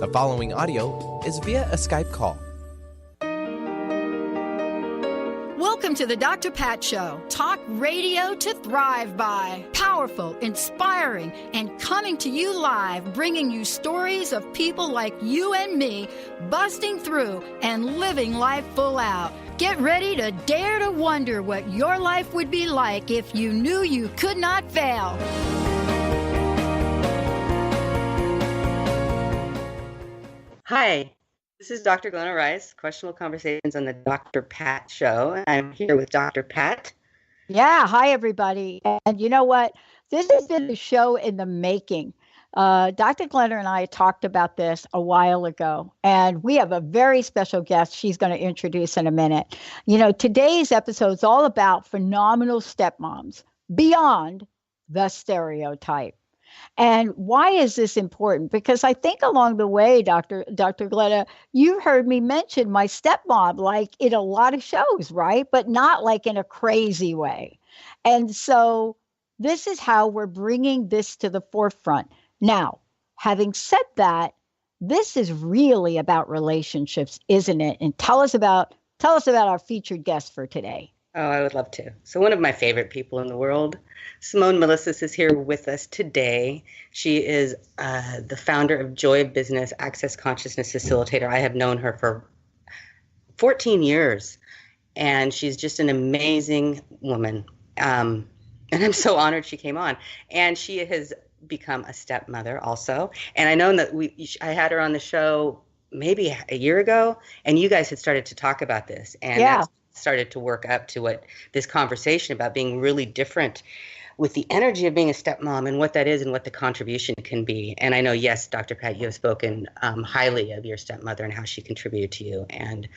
The following audio is via a Skype call. Welcome to the Dr. Pat Show. Talk radio to thrive by. Powerful, inspiring, and coming to you live, bringing you stories of people like you and me, busting through and living life full out. Get ready to dare to wonder what your life would be like if you knew you could not fail. Hi, this is Dr. Glenna Rice, Questionable Conversations on the Dr. Pat Show. I'm here with Dr. Pat. Yeah, hi, everybody. And you know what? This has been a show in the making. Dr. Glenna and I talked about this a while ago, and we have a very special guest she's going to introduce in a minute. You know, today's episode is all about phenomenal stepmoms beyond the stereotype. And why is this important? Because I think along the way, Dr. Glenna, you heard me mention my stepmom, like in a lot of shows, right? But not like in a crazy way. And so this is how we're bringing this to the forefront. Now, having said that, this is really about relationships, isn't it? And tell us about our featured guest for today. Oh, I would love to. So one of my favorite people in the world, Simone Milasas, is here with us today. She is the founder of Joy of Business, Access Consciousness Facilitator. I have known her for 14 years, and she's just an amazing woman. And I'm so honored she came on. And she has become a stepmother also. And I know that I had her on the show maybe a year ago, and you guys had started to talk about this. And yeah. Started to work up to what this conversation about being really different with the energy of being a stepmom and what that is and what the contribution can be. And I know, yes, Dr. Pat, you have spoken highly of your stepmother and how she contributed to you. And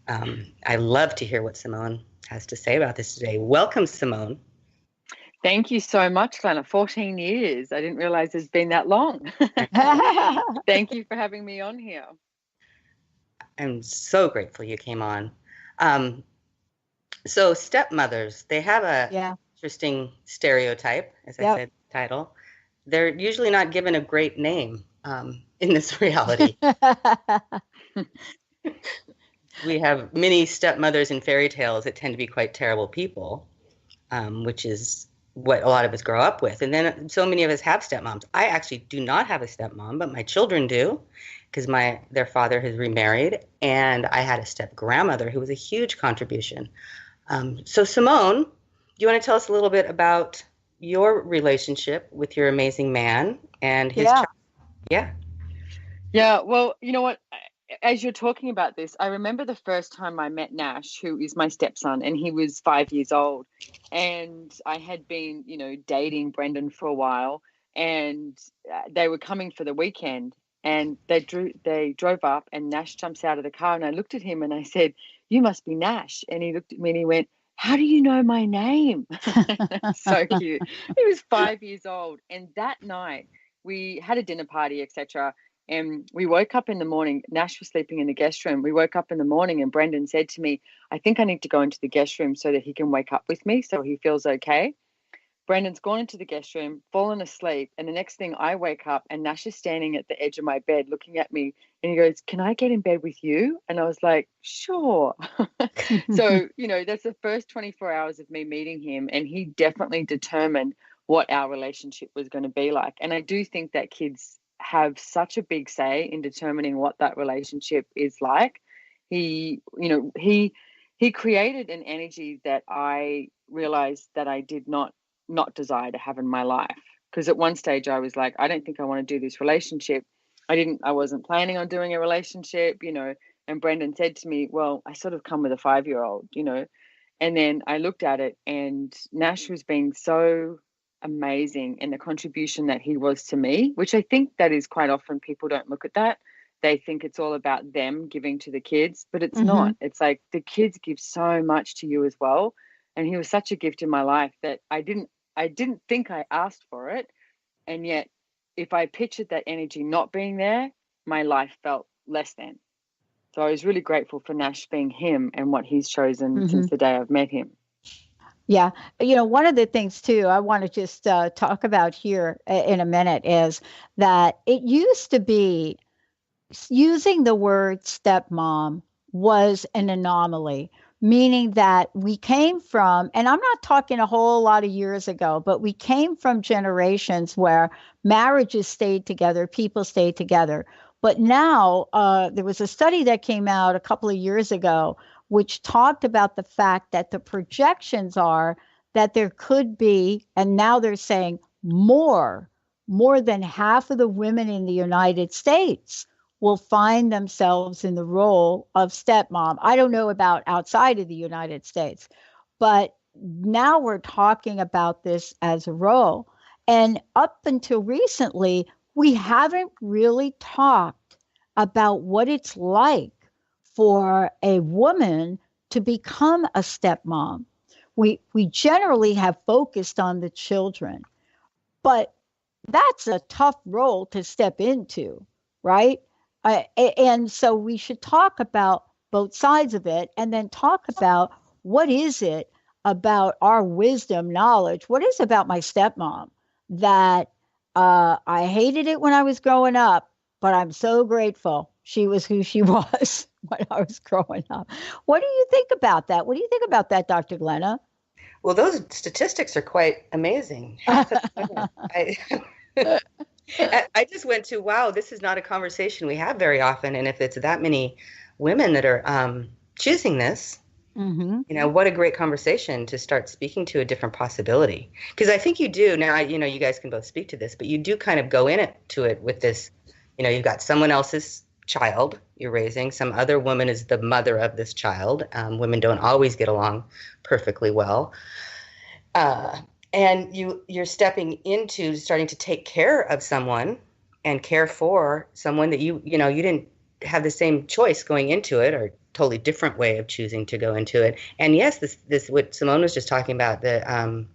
I love to hear what Simone has to say about this today. Welcome, Simone. Thank you so much, Glenna. 14 years. I didn't realize it's been that long. Thank you for having me on here. I'm so grateful you came on. So stepmothers, they have a interesting stereotype, as I said, title. They're usually not given a great name in this reality. We have many stepmothers in fairy tales that tend to be quite terrible people, which is what a lot of us grow up with. And then so many of us have stepmoms. I actually do not have a stepmom, but my children do, because their father has remarried, and I had a step-grandmother who was a huge contribution. So Simone, do you want to tell us a little bit about your relationship with your amazing man and his child? Yeah. Yeah, well, you know what? As you're talking about this, I remember the first time I met Nash, who is my stepson, and he was 5 years old. And I had been, dating Brendan for a while, and they were coming for the weekend. And they drove up, and Nash jumps out of the car, and I looked at him and I said, "You must be Nash." And he looked at me and he went, "How do you know my name?" So cute. He was 5 years old. And that night we had a dinner party, etc. And we woke up in the morning. Nash was sleeping in the guest room. We woke up in the morning and Brendan said to me, "I think I need to go into the guest room so that he can wake up with me so he feels okay." Brendan's gone into the guest room, fallen asleep, and the next thing I wake up and Nash is standing at the edge of my bed looking at me, and he goes, "Can I get in bed with you?" And I was like, "Sure." So, that's the first 24 hours of me meeting him, and he definitely determined what our relationship was going to be like. And I do think that kids have such a big say in determining what that relationship is like. He created an energy that I realized that I did not desire to have in my life. Because at one stage I was like, I don't think I want to do this relationship. I wasn't planning on doing a relationship, and Brendan said to me, "Well, I sort of come with a 5-year-old, And then I looked at it, and Nash was being so amazing in the contribution that he was to me, which I think that is quite often people don't look at that. They think it's all about them giving to the kids, but it's not. It's like the kids give so much to you as well. And he was such a gift in my life that I didn't think I asked for it. And yet, if I pictured that energy not being there, my life felt less than. So I was really grateful for Nash being him and what he's chosen since the day I've met him. Yeah. One of the things, too, I want to just talk about here in a minute is that it used to be using the word stepmom was an anomaly, meaning that we came from, and I'm not talking a whole lot of years ago, but we came from generations where marriages stayed together, people stayed together. But now there was a study that came out a couple of years ago, which talked about the fact that the projections are that there could be, and now they're saying more than half of the women in the United States will find themselves in the role of stepmom. I don't know about outside of the United States, but now we're talking about this as a role. And up until recently, we haven't really talked about what it's like for a woman to become a stepmom. We generally have focused on the children, but that's a tough role to step into, right? And so we should talk about both sides of it and then talk about what is it about our wisdom, knowledge, what is about my stepmom that I hated it when I was growing up, but I'm so grateful she was who she was when I was growing up. What do you think about that? What do you think about that, Dr. Glenna? Well, those statistics are quite amazing. Half of the women. I just went to, wow, this is not a conversation we have very often. And if it's that many women that are choosing this, what a great conversation to start speaking to a different possibility. Because I think you do now, you guys can both speak to this, but you do kind of go into it with this, you've got someone else's child you're raising. Some other woman is the mother of this child. Women don't always get along perfectly well. And you're stepping into starting to take care of someone and care for someone that you didn't have the same choice going into it, or totally different way of choosing to go into it. And yes, this what Simone was just talking about, the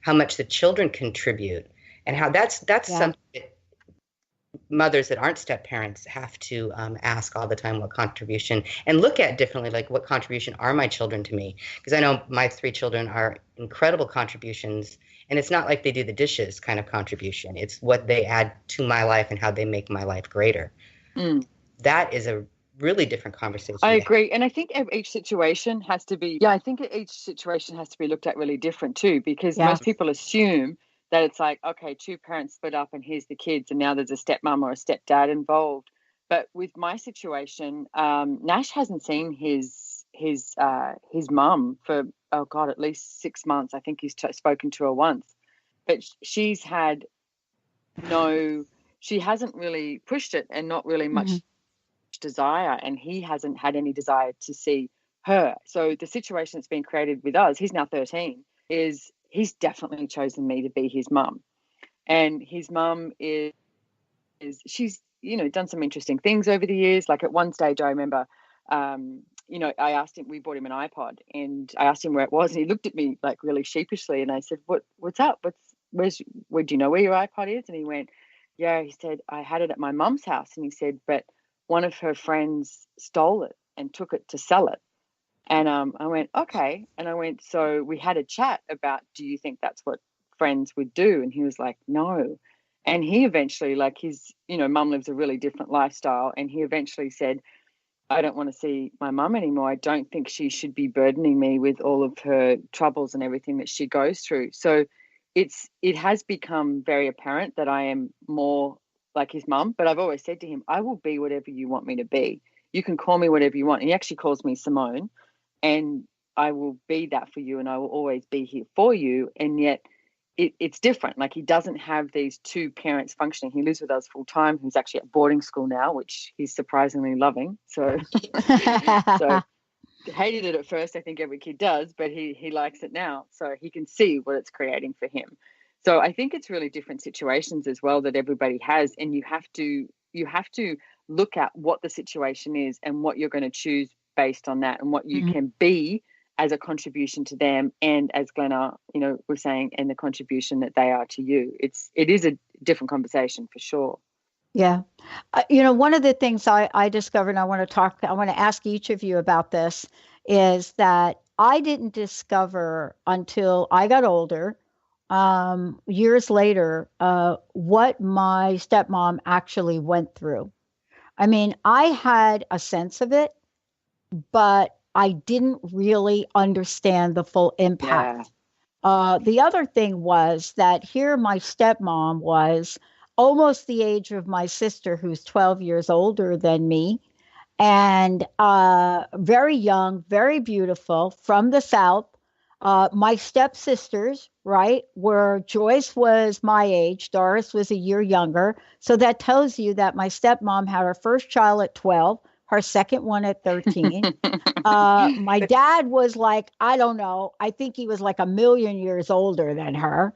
how much the children contribute and how that's something that mothers that aren't step parents have to ask all the time, what contribution, and look at differently, like what contribution are my children to me? Because I know my 3 children are incredible contributions, and it's not like they do the dishes kind of contribution. It's what they add to my life and how they make my life greater. That is a really different conversation. I agree. And I think each situation has to be, looked at really different too, because most people assume that it's like, okay, 2 parents split up and here's the kids, and now there's a stepmom or a stepdad involved. But with my situation, Nash hasn't seen his mum for, at least 6 months. I think he's spoken to her once, but she hasn't really pushed it, and not really much desire, and he hasn't had any desire to see her. So the situation that's been created with us, he's now 13, is he's definitely chosen me to be his mum. And his mum is she's done some interesting things over the years. Like at one stage I remember I asked him, we bought him an iPod, and I asked him where it was, and he looked at me like really sheepishly, and I said, what's up, where do you know where your iPod is? And he went, yeah. He said, I had it at my mum's house. And he said, but one of her friends stole it and took it to sell it. And I went, okay. And I went, so we had a chat about, do you think that's what friends would do? And he was like, no. And he eventually, like, his, mum lives a really different lifestyle. And he eventually said, I don't want to see my mum anymore. I don't think she should be burdening me with all of her troubles and everything that she goes through. So it has become very apparent that I am more like his mum. But I've always said to him, I will be whatever you want me to be. You can call me whatever you want. And he actually calls me Simone. And I will be that for you, and I will always be here for you. And yet it's different. Like, he doesn't have these 2 parents functioning. He lives with us full time. He's actually at boarding school now, which he's surprisingly loving. So hated it at first. I think every kid does, but he likes it now. So he can see what it's creating for him. So I think it's really different situations as well that everybody has. And you have to look at what the situation is and what you're going to choose based on that, and what you can be as a contribution to them, and as Glenna, was saying, and the contribution that they are to you. It is a different conversation for sure. Yeah. One of the things I discovered, and I want to ask each of you about this, is that I didn't discover until I got older, years later, what my stepmom actually went through. I mean, I had a sense of it, but I didn't really understand the full impact. The other thing was that here my stepmom was almost the age of my sister, who's 12 years older than me, and very young, very beautiful, from the South. My stepsisters, right, where Joyce was my age, Doris was a year younger. So that tells you that my stepmom had her first child at 12, her second one at 13. My dad was like, I don't know, I think he was like a million years older than her.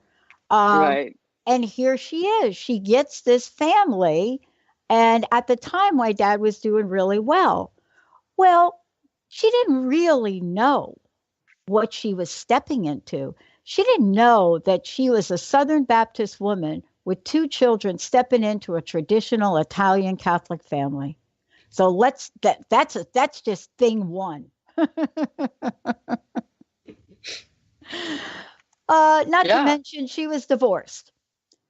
Right. And here she is. She gets this family. And at the time, my dad was doing really well. Well, she didn't really know what she was stepping into. She didn't know that she was a Southern Baptist woman with two children stepping into a traditional Italian Catholic family. So that's just thing one. Not to mention she was divorced.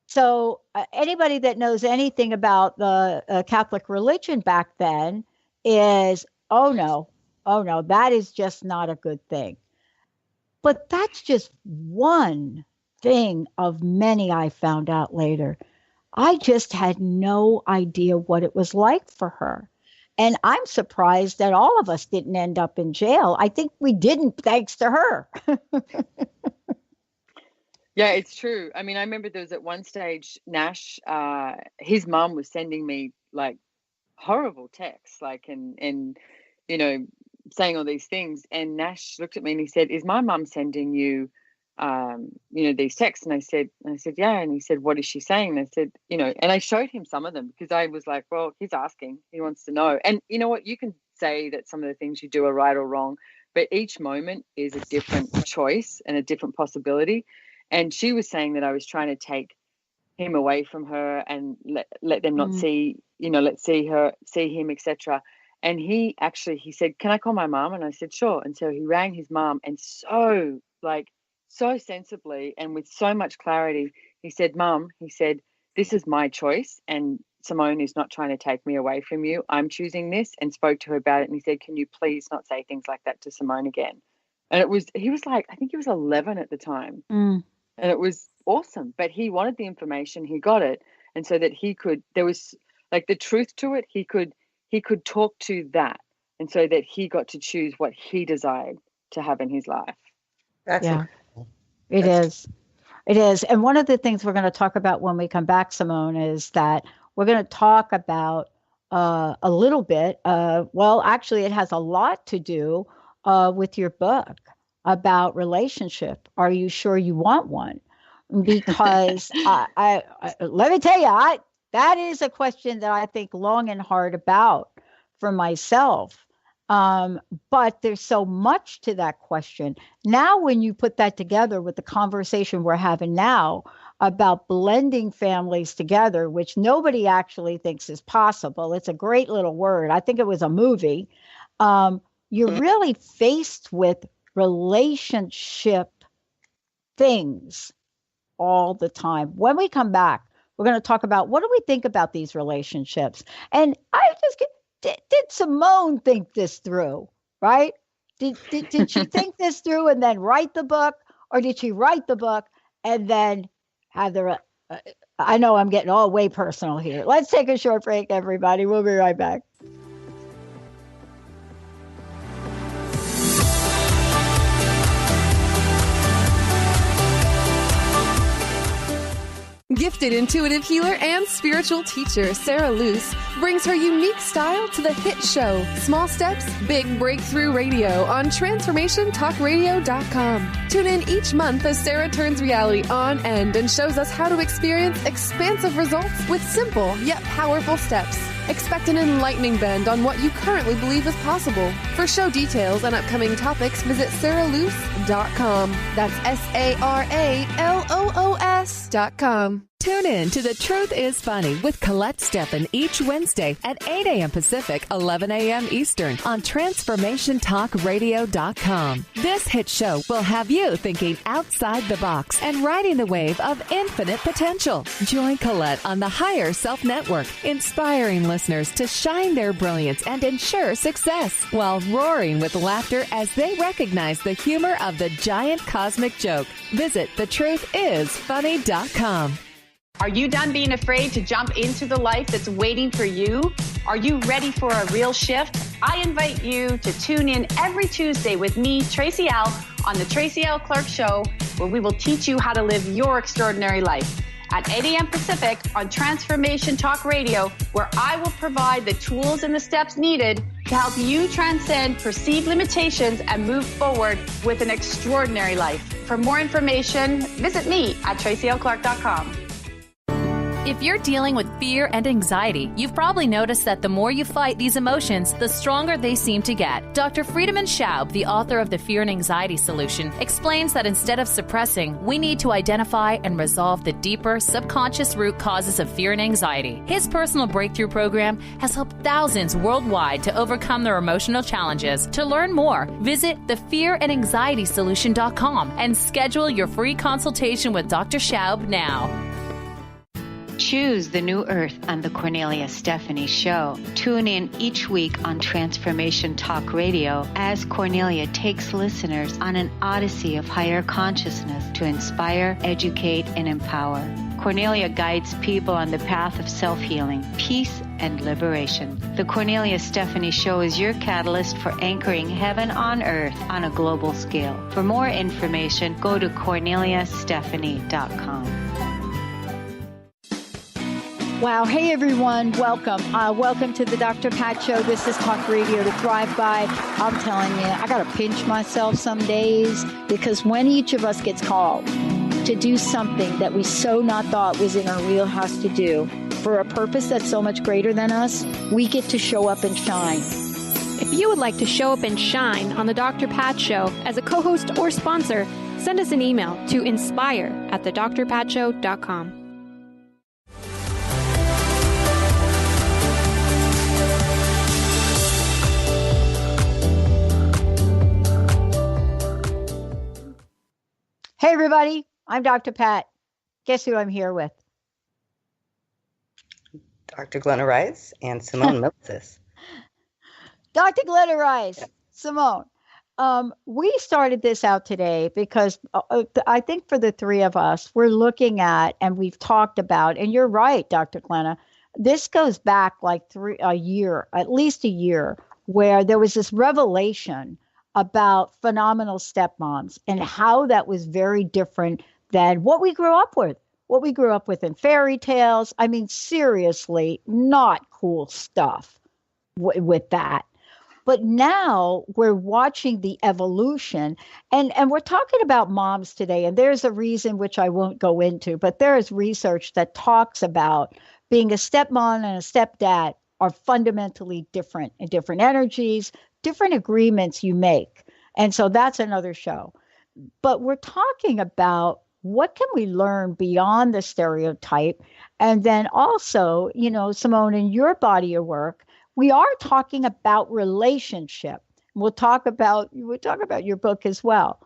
So anybody that knows anything about the Catholic religion back then is, oh no, that is just not a good thing. But that's just one thing of many I found out later. I just had no idea what it was like for her. And I'm surprised that all of us didn't end up in jail. I think we didn't, thanks to her. Yeah, it's true. I mean, I remember there was at one stage, Nash, his mom was sending me like horrible texts, like, and you know, saying all these things. And Nash looked at me and he said, "Is my mum sending you, these texts?" And I said, "Yeah." And he said, "What is she saying?" And I said, and I showed him some of them because I was like, well, he's asking, he wants to know. And you know what? You can say that some of the things you do are right or wrong, but each moment is a different choice and a different possibility. And she was saying that I was trying to take him away from her and let them not see, let's see him, etc. And he said, "Can I call my mom?" And I said, "Sure." And so he rang his mom, and so sensibly and with so much clarity, he said, "Mom," he said, "this is my choice, and Simone is not trying to take me away from you. I'm choosing this," and spoke to her about it. And he said, "Can you please not say things like that to Simone again?" And he was like, I think he was 11 at the time. And it was awesome. But he wanted the information, he got it. And so that there was like the truth to it, he could talk to that. And so that he got to choose what he desired to have in his life. That's incredible. It is. And one of the things we're going to talk about when we come back, Simone, is that we're going to talk about a little bit, actually it has a lot to do with your book about relationship. Are you sure you want one? Because I let me tell you, that is a question that I think long and hard about for myself. But there's so much to that question. Now, when you put that together with the conversation we're having now about blending families together, which nobody actually thinks is possible, it's a great little word. I think it was a movie. You're really faced with relationship things all the time. When we come back, we're going to talk about what do we think about these relationships. And I just did Simone think this through, right? Did she think this through and then write the book, or did she write the book and then have I know I'm getting all way personal here. Let's take a short break, everybody. We'll be right back. Gifted intuitive healer and spiritual teacher Sarah Luce brings her unique style to the hit show Small Steps, Big Breakthrough Radio on TransformationTalkRadio.com. Tune in each month as Sarah turns reality on end and shows us how to experience expansive results with simple yet powerful steps. Expect an enlightening bend on what you currently believe is possible. For show details and upcoming topics, visit SarahLuce.com. That's SarahLoos.com. Tune in to The Truth is Funny with Colette Steffen each Wednesday at 8 a.m. Pacific, 11 a.m. Eastern on TransformationTalkRadio.com. This hit show will have you thinking outside the box and riding the wave of infinite potential. Join Colette on the Higher Self Network, inspiring listeners to shine their brilliance and ensure success while roaring with laughter as they recognize the humor of the giant cosmic joke. Visit thetruthисfunny.com. Are you done being afraid to jump into the life that's waiting for you? Are you ready for a real shift? I invite you to tune in every Tuesday with me, Tracy L., on the Tracy L. Clark Show, where we will teach you how to live your extraordinary life. At 8 a.m. Pacific on Transformation Talk Radio, where I will provide the tools and the steps needed to help you transcend perceived limitations and move forward with an extraordinary life. For more information, visit me at tracylclark.com. If you're dealing with fear and anxiety, you've probably noticed that the more you fight these emotions, the stronger they seem to get. Dr. Friedemann Schaub, the author of The Fear and Anxiety Solution, explains that instead of suppressing, we need to identify and resolve the deeper, subconscious root causes of fear and anxiety. His personal breakthrough program has helped thousands worldwide to overcome their emotional challenges. To learn more, visit thefearandanxietysolution.com and schedule your free consultation with Dr. Schaub now. Choose the new earth on the Cornelia Stephanie Show. Tune in each week on Transformation Talk Radio as Cornelia takes listeners on an odyssey of higher consciousness to inspire, educate, and empower. Cornelia guides people on the path of self-healing, peace, and liberation. The Cornelia Stephanie Show is your catalyst for anchoring heaven on earth on a global scale. For more information, go to corneliastephanie.com. Wow. Hey, everyone. Welcome. Welcome to the Dr. Pat Show. This is Talk Radio to Thrive By. I'm telling you, I got to pinch myself some days because when each of us gets called to do something that we so not thought was in our wheelhouse to do for a purpose that's so much greater than us, we get to show up and shine. If you would like to show up and shine on the Dr. Pat Show as a co-host or sponsor, send us an email to inspire@thedrpatshow.com. Hey, everybody. I'm Dr. Pat. Guess who I'm here with? Dr. Glenna Rice and Simone Milasas. Dr. Glenna Rice, Simone. We started this out today because I think for the three of us, we're looking at and we've talked about, and you're right, Dr. Glenna, this goes back like a year, at least a year, where there was this revelation about phenomenal stepmoms and how that was very different than what we grew up with in fairy tales. I mean, seriously, not cool stuff with that. But now we're watching the evolution and we're talking about moms today. And there's a reason which I won't go into, but there is research that talks about being a stepmom and a stepdad are fundamentally different in different energies, different agreements you make. And so that's another show. But we're talking about what can we learn beyond the stereotype? And then also, you know, Simone, in your body of work, we are talking about relationship. We'll talk about your book as well.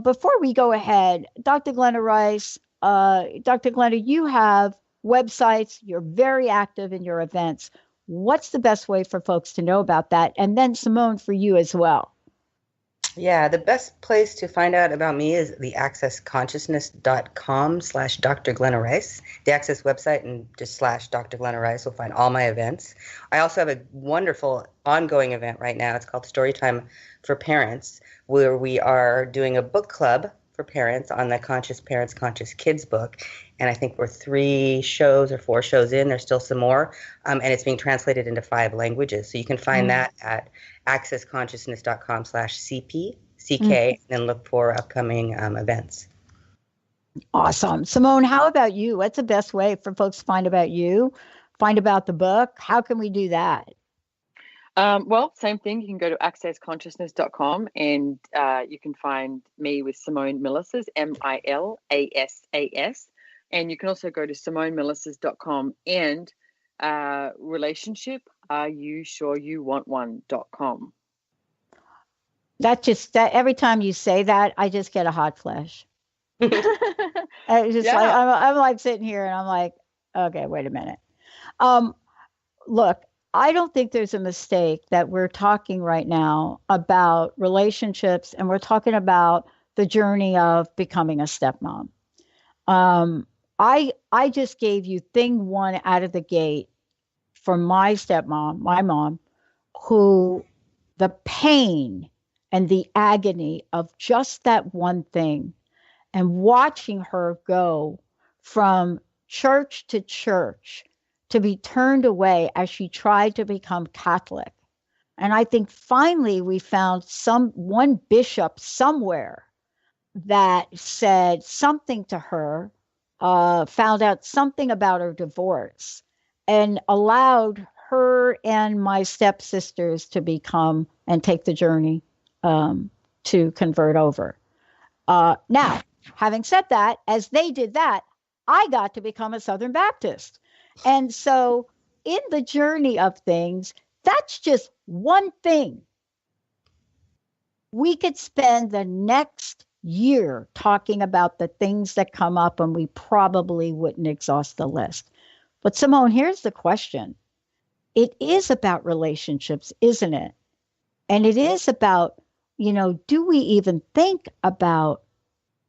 Before we go ahead, Dr. Glenna Rice, Dr. Glenna, you have websites. You're very active in your events. What's the best way for folks to know about that? And then Simone, for you as well. Yeah, the best place to find out about me is the accessconsciousness.com/Dr. Glenna Rice. The Access website and just /Dr. Glenna Rice will find all my events. I also have a wonderful ongoing event right now. It's called Storytime for Parents, where we are doing a book club for parents on the Conscious Parents, Conscious Kids book. And I think we're 3 shows or 4 shows in. There's still some more. And it's being translated into 5 languages. So you can find that at accessconsciousness.com/CK, and then look for upcoming events. Awesome. Simone, how about you? What's the best way for folks to find about you, find about the book? How can we do that? Well, same thing. You can go to accessconsciousness.com and you can find me with Simone Milasas, Milasas. And you can also go to SimoneMilasas.com and relationship, are you sure you want one.com. That every time you say that, I just get a hot flash. It's just like I'm like sitting here and I'm like, okay, wait a minute. Look, I don't think there's a mistake that we're talking right now about relationships, and we're talking about the journey of becoming a stepmom. I just gave you thing one out of the gate for my stepmom, my mom, who the pain and the agony of just that one thing, and watching her go from church to church to be turned away as she tried to become Catholic. And I think finally we found one bishop somewhere that said something to her, found out something about her divorce, and allowed her and my stepsisters to become and take the journey to convert over. Now, having said that, as they did that, I got to become a Southern Baptist. And so in the journey of things, that's just one thing. We could spend the next year talking about the things that come up, and we probably wouldn't exhaust the list. But Simone, here's the question. It is about relationships, isn't it? And it is about, do we even think about,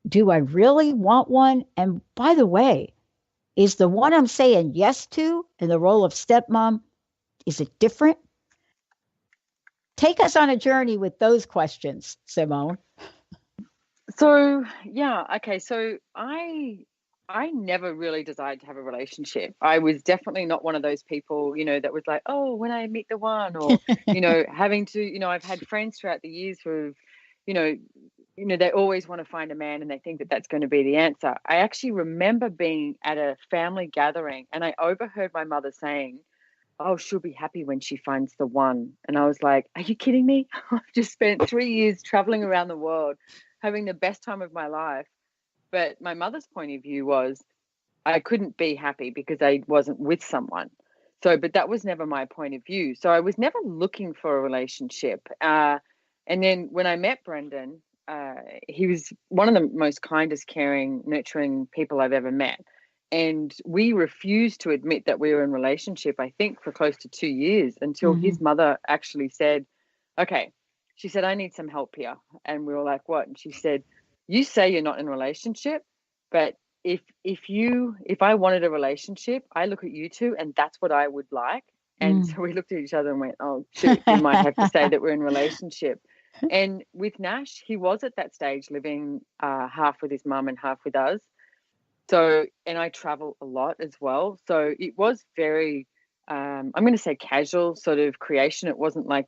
do I really want one? And by the way, is the one I'm saying yes to in the role of stepmom, is it different? Take us on a journey with those questions, Simone. So, okay. So I never really desired to have a relationship. I was definitely not one of those people, that was like, oh, when I meet the one, or, having to, I've had friends throughout the years who've, they always want to find a man and they think that that's going to be the answer. I actually remember being at a family gathering and I overheard my mother saying, oh, she'll be happy when she finds the one. And I was like, are you kidding me? I've just spent 3 years traveling around the world, having the best time of my life. But my mother's point of view was I couldn't be happy because I wasn't with someone. So, but that was never my point of view. So I was never looking for a relationship. And then when I met Brendan, he was one of the most kindest, caring, nurturing people I've ever met. And we refused to admit that we were in a relationship, I think, for close to 2 years until his mother actually said, okay, she said, I need some help here. And we were like, what? And she said, you say you're not in a relationship, but if I wanted a relationship, I look at you two and that's what I would like. And so we looked at each other and went, oh, shoot, we might have to say that we're in a relationship. And with Nash, he was at that stage living half with his mum and half with us. So, and I travel a lot as well. So it was very, I'm going to say casual sort of creation. It wasn't like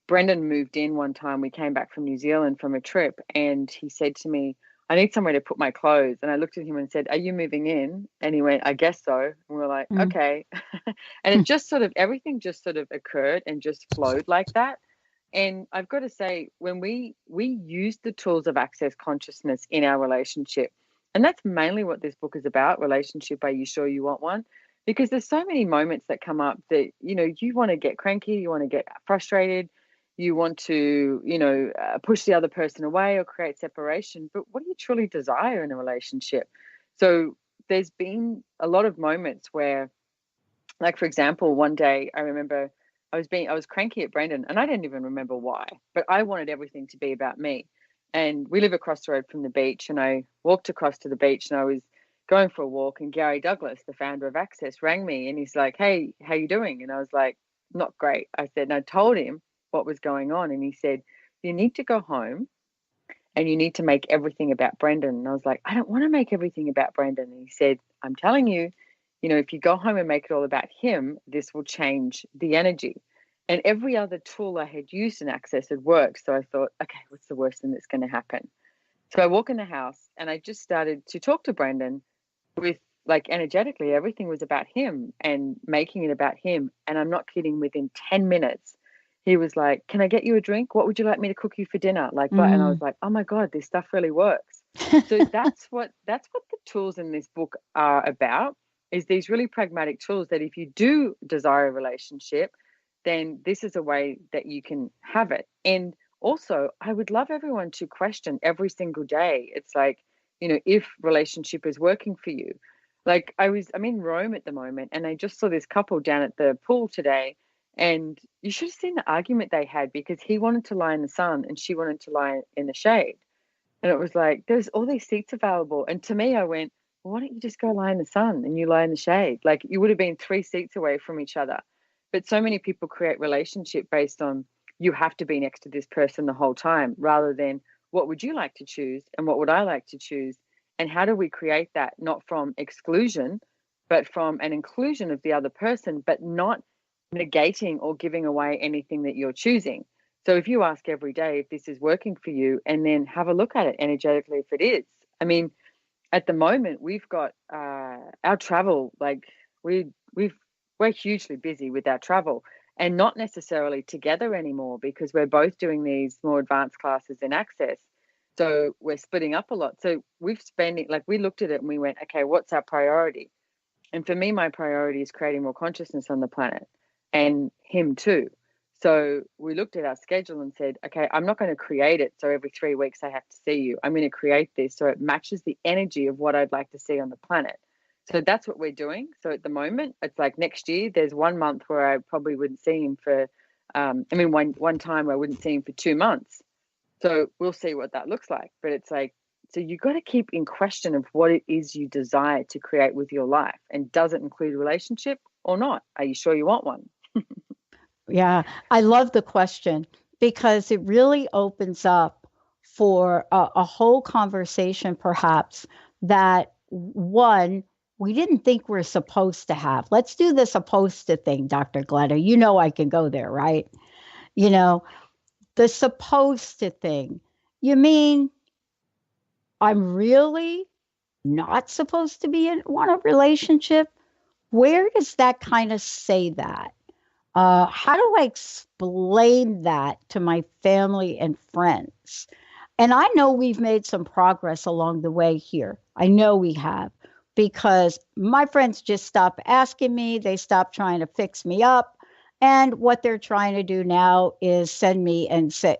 Brendan moved in one time. We came back from New Zealand from a trip and he said to me, I need somewhere to put my clothes. And I looked at him and said, are you moving in? And he went, I guess so. And we were like, okay. And it just sort of, everything just sort of occurred and just flowed like that. And I've got to say, when we use the tools of access consciousness in our relationship, and that's mainly what this book is about, relationship, are you sure you want one? Because there's so many moments that come up that, you want to get cranky, you want to get frustrated, you want to, push the other person away or create separation. But what do you truly desire in a relationship? So there's been a lot of moments where, like, for example, one day I remember I was cranky at Brendan and I didn't even remember why, but I wanted everything to be about me. And we live across the road from the beach and I walked across to the beach and I was going for a walk and Gary Douglas, the founder of Access, rang me and he's like, hey, how you doing? And I was like, not great. I said, and I told him what was going on. And he said, you need to go home and you need to make everything about Brendan. And I was like, I don't want to make everything about Brendan. And he said, I'm telling you, if you go home and make it all about him, this will change the energy. And every other tool I had used in Access had worked. So I thought, okay, what's the worst thing that's going to happen? So I walk in the house and I just started to talk to Brendan with, like, energetically, everything was about him and making it about him. And I'm not kidding, within 10 minutes, he was like, can I get you a drink? What would you like me to cook you for dinner? Like, and I was like, oh my God, this stuff really works. So that's what the tools in this book are about, is these really pragmatic tools that if you do desire a relationship, then this is a way that you can have it. And also, I would love everyone to question every single day. It's like, if relationship is working for you. Like I'm in Rome at the moment, and I just saw this couple down at the pool today, and you should have seen the argument they had, because he wanted to lie in the sun and she wanted to lie in the shade. And it was like, there's all these seats available. And to me, I went, well, why don't you just go lie in the sun and you lie in the shade? Like, you would have been 3 seats away from each other. But so many people create relationship based on, you have to be next to this person the whole time, rather than what would you like to choose and what would I like to choose? And how do we create that, not from exclusion, but from an inclusion of the other person, but not negating or giving away anything that you're choosing. So if you ask every day if this is working for you, and then have a look at it energetically if it is. I mean, at the moment we've got our travel, like we're hugely busy with our travel, and not necessarily together anymore, because we're both doing these more advanced classes in Access. So we're splitting up a lot. So we looked at it and we went, okay, what's our priority? And for me, my priority is creating more consciousness on the planet, and him too. So we looked at our schedule and said, okay, I'm not going to create it so every 3 weeks I have to see you. I'm going to create this so it matches the energy of what I'd like to see on the planet. So that's what we're doing. So at the moment, it's like next year, there's 1 month where I probably wouldn't see him for, one time I wouldn't see him for 2 months. So we'll see what that looks like. But it's like, so you got to keep in question of what it is you desire to create with your life. And does it include a relationship or not? Are you sure you want one? Yeah, I love the question, because it really opens up for a whole conversation, perhaps, that one, we didn't think we're supposed to have. Let's do the supposed to thing, Dr. Glenna. You know I can go there, right? The supposed to thing. You mean I'm really not supposed to want a relationship? Where does that kind of say that? How do I explain that to my family and friends? And I know we've made some progress along the way here. I know we have, because my friends just stopped asking me. They stopped trying to fix me up. And what they're trying to do now is send me and say,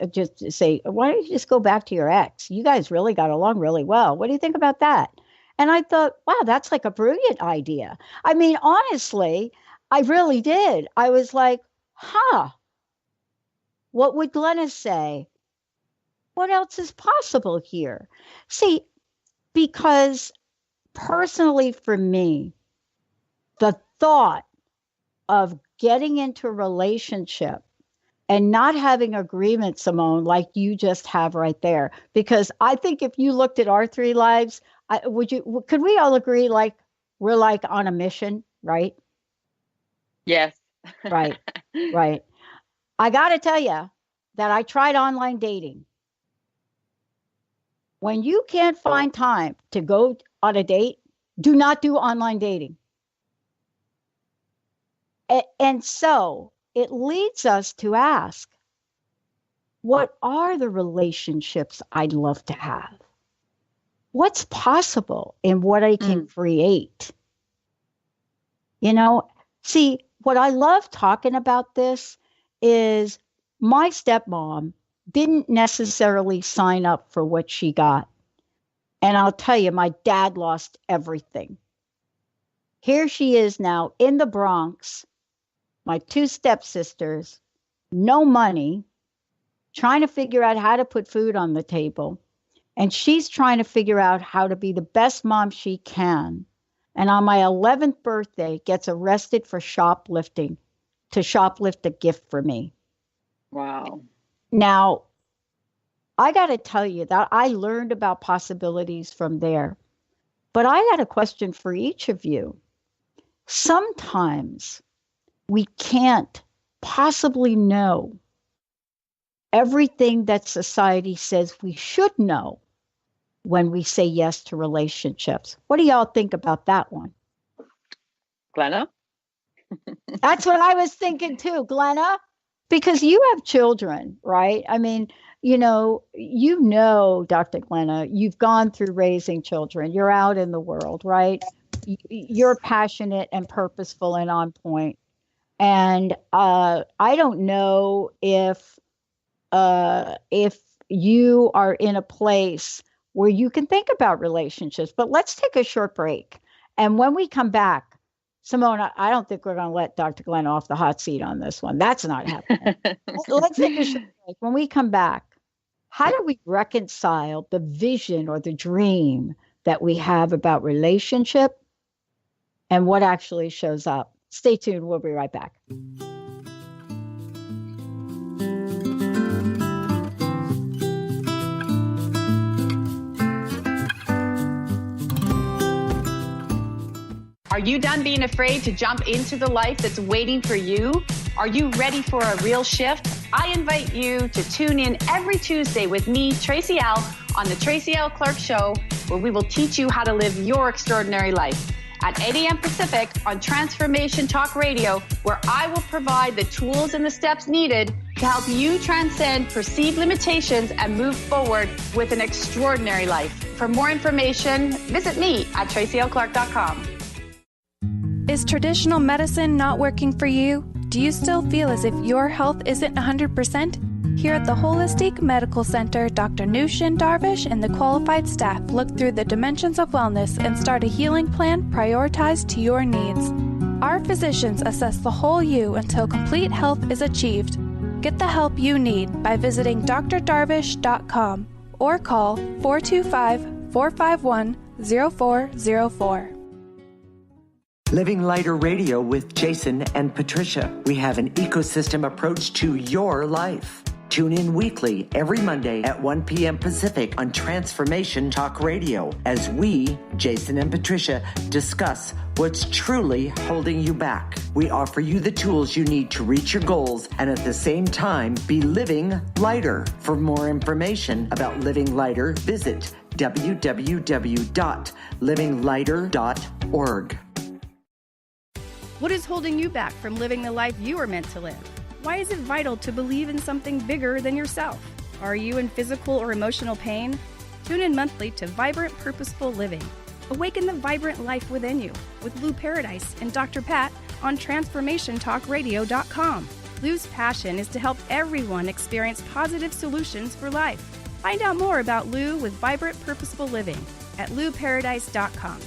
why don't you just go back to your ex? You guys really got along really well. What do you think about that? And I thought, wow, that's like a brilliant idea. I mean, honestly, I really did. I was like, what would Glenna say? What else is possible here? See, because personally for me, the thought of getting into a relationship and not having agreement, Simone, like you just have right there, because I think if you looked at our 3 lives, could we all agree, like, we're like on a mission, right? Yes. Right. I got to tell you that I tried online dating. When you can't find time to go on a date, do not do online dating. And so it leads us to ask, what are the relationships I'd love to have? What's possible in what I can create? See, what I love talking about this is my stepmom didn't necessarily sign up for what she got. And I'll tell you, my dad lost everything. Here she is now in the Bronx, my 2 stepsisters, no money, trying to figure out how to put food on the table. And she's trying to figure out how to be the best mom she can. And on my 11th birthday, gets arrested for shoplifting, to shoplift a gift for me. Wow. Now, I got to tell you that I learned about possibilities from there. But I got a question for each of you. Sometimes we can't possibly know everything that society says we should know when we say yes to relationships. What do y'all think about that one? Glenna? That's what I was thinking too, Glenna, because you have children, right? I mean, Dr. Glenna, you've gone through raising children. You're out in the world, right? You're passionate and purposeful and on point. And I don't know if you are in a place where you can think about relationships, but let's take a short break. And when we come back, Simone, I don't think we're going to let Dr. Glenn off the hot seat on this one. That's not happening. Let's take a short break. When we come back, how do we reconcile the vision or the dream that we have about relationship and what actually shows up? Stay tuned. We'll be right back. Are you done being afraid to jump into the life that's waiting for you? Are you ready for a real shift? I invite you to tune in every Tuesday with me, Tracy L, on the Tracy L. Clark Show, where we will teach you how to live your extraordinary life. At 8 a.m. Pacific on Transformation Talk Radio, where I will provide the tools and the steps needed to help you transcend perceived limitations and move forward with an extraordinary life. For more information, visit me at tracylclark.com. Is traditional medicine not working for you? Do you still feel as if your health isn't 100%? Here at the Holistic Medical Center, Dr. Nushin Darvish and the qualified staff look through the dimensions of wellness and start a healing plan prioritized to your needs. Our physicians assess the whole you until complete health is achieved. Get the help you need by visiting drdarvish.com or call 425-451-0404. Living Lighter Radio with Jason and Patricia. We have an ecosystem approach to your life. Tune in weekly every Monday at 1 p.m. Pacific on Transformation Talk Radio as we, Jason and Patricia, discuss what's truly holding you back. We offer you the tools you need to reach your goals and at the same time be living lighter. For more information about Living Lighter, visit www.livinglighter.org. What is holding you back from living the life you are meant to live? Why is it vital to believe in something bigger than yourself? Are you in physical or emotional pain? Tune in monthly to Vibrant Purposeful Living. Awaken the vibrant life within you with Lou Paradise and Dr. Pat on TransformationTalkRadio.com. Lou's passion is to help everyone experience positive solutions for life. Find out more about Lou with Vibrant Purposeful Living at LouParadise.com.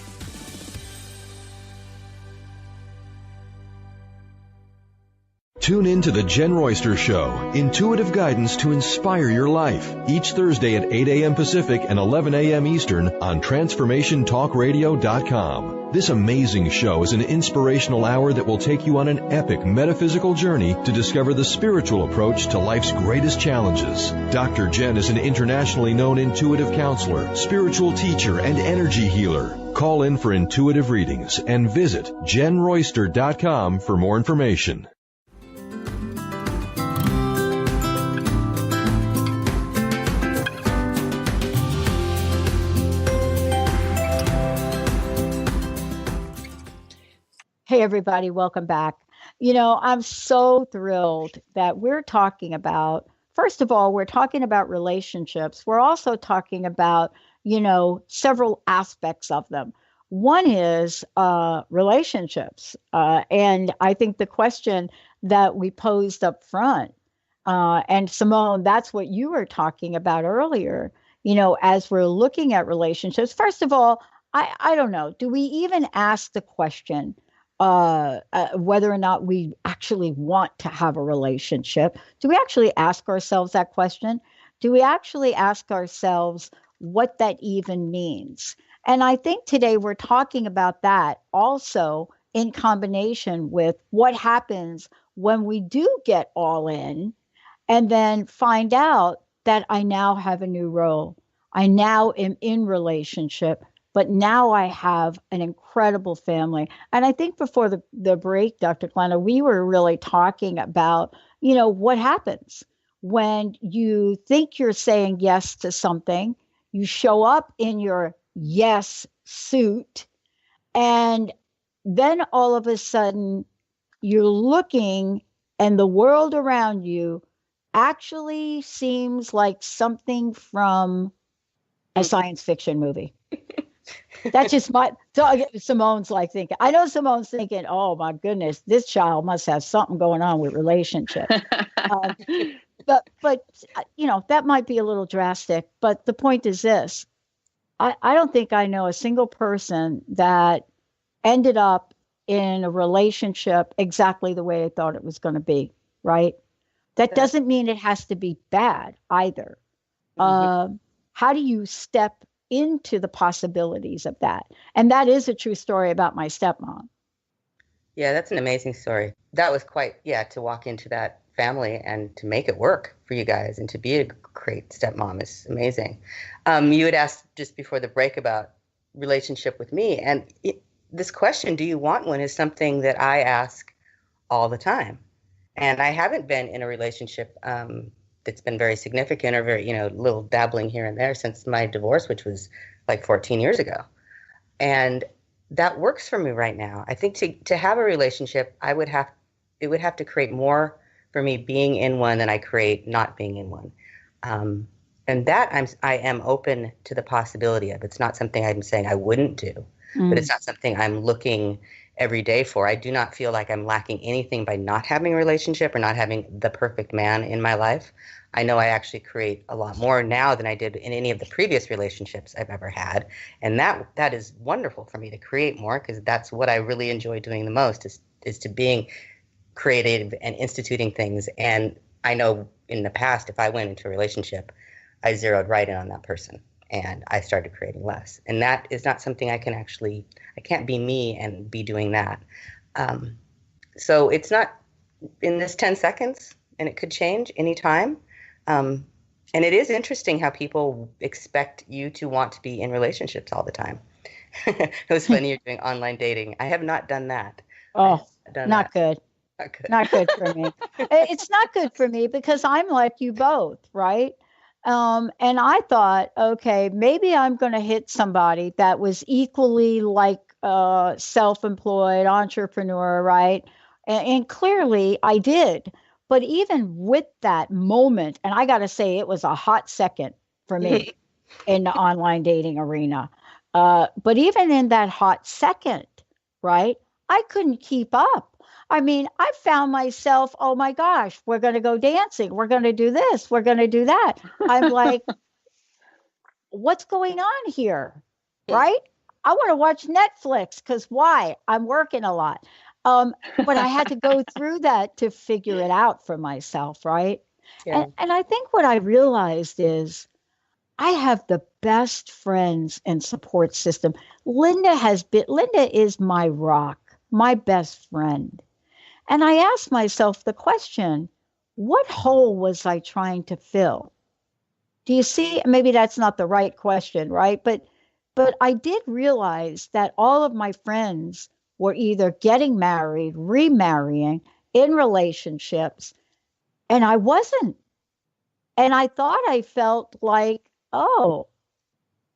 Tune in to The Jen Royster Show, intuitive guidance to inspire your life, each Thursday at 8 a.m. Pacific and 11 a.m. Eastern on TransformationTalkRadio.com. This amazing show is an inspirational hour that will take you on an epic metaphysical journey to discover the spiritual approach to life's greatest challenges. Dr. Jen is an internationally known intuitive counselor, spiritual teacher, and energy healer. Call in for intuitive readings and visit JenRoyster.com for more information. Hey, everybody, welcome back. I'm so thrilled that we're talking about, first of all, we're talking about relationships. We're also talking about, several aspects of them. One is relationships. And I think the question that we posed up front, and Simone, that's what you were talking about earlier, as we're looking at relationships. First of all, I don't know, do we even ask the question, whether or not we actually want to have a relationship? Do we actually ask ourselves that question? Do we actually ask ourselves what that even means? And I think today we're talking about that also in combination with what happens when we do get all in and then find out that I now have a new role. I now am in relationship, but now I have an incredible family. And I think before the break, Dr. Glenna, we were really talking about, what happens when you think you're saying yes to something, you show up in your yes suit, and then all of a sudden you're looking and the world around you actually seems like something from a science fiction movie. That's just Simone's like thinking. I know Simone's thinking, oh my goodness, this child must have something going on with relationships. But that might be a little drastic. But the point is this: I don't think I know a single person that ended up in a relationship exactly the way I thought it was going to be. Right? That doesn't mean it has to be bad either. How do you step into the possibilities of that? And that is a true story about my stepmom. Yeah, that's an amazing story. That was quite, to walk into that family and to make it work for you guys and to be a great stepmom is amazing. You had asked just before the break about relationship with me. And this question, do you want one, is something that I ask all the time. And I haven't been in a relationship that's been very significant or very, little dabbling here and there since my divorce, which was like 14 years ago. And that works for me right now. I think to have a relationship, it would have to create more for me being in one than I create not being in one. And that I am open to the possibility of. It's not something I'm saying I wouldn't do, but it's not something I'm looking every day for. I do not feel like I'm lacking anything by not having a relationship or not having the perfect man in my life. I know I actually create a lot more now than I did in any of the previous relationships I've ever had. And that is wonderful for me to create more, because that's what I really enjoy doing the most is to being creative and instituting things. And I know in the past, if I went into a relationship, I zeroed right in on that person and I started creating less. And that is not something I can't be me and be doing that. So it's not in this 10 seconds, and it could change anytime. And it is interesting how people expect you to want to be in relationships all the time. It was funny you're doing online dating. I have not done that. Oh, not good. Not good for me. It's not good for me because I'm like you both, right? And I thought, okay, maybe I'm going to hit somebody that was equally like self-employed entrepreneur, right? And clearly I did. But even with that moment, and I got to say, it was a hot second for me in the online dating arena. But even in that hot second, right, I couldn't keep up. I mean, I found myself, oh my gosh, we're going to go dancing. We're going to do this. We're going to do that. I'm like, what's going on here? Right? I want to watch Netflix because why? I'm working a lot. But I had to go through that to figure it out for myself. Right. Yeah. And I think what I realized is I have the best friends and support system. Linda is my rock, my best friend. And I asked myself the question, what hole was I trying to fill? Do you see? Maybe that's not the right question, right? But I did realize that all of my friends were either getting married, remarrying, in relationships, and I wasn't. And I thought I felt like, oh,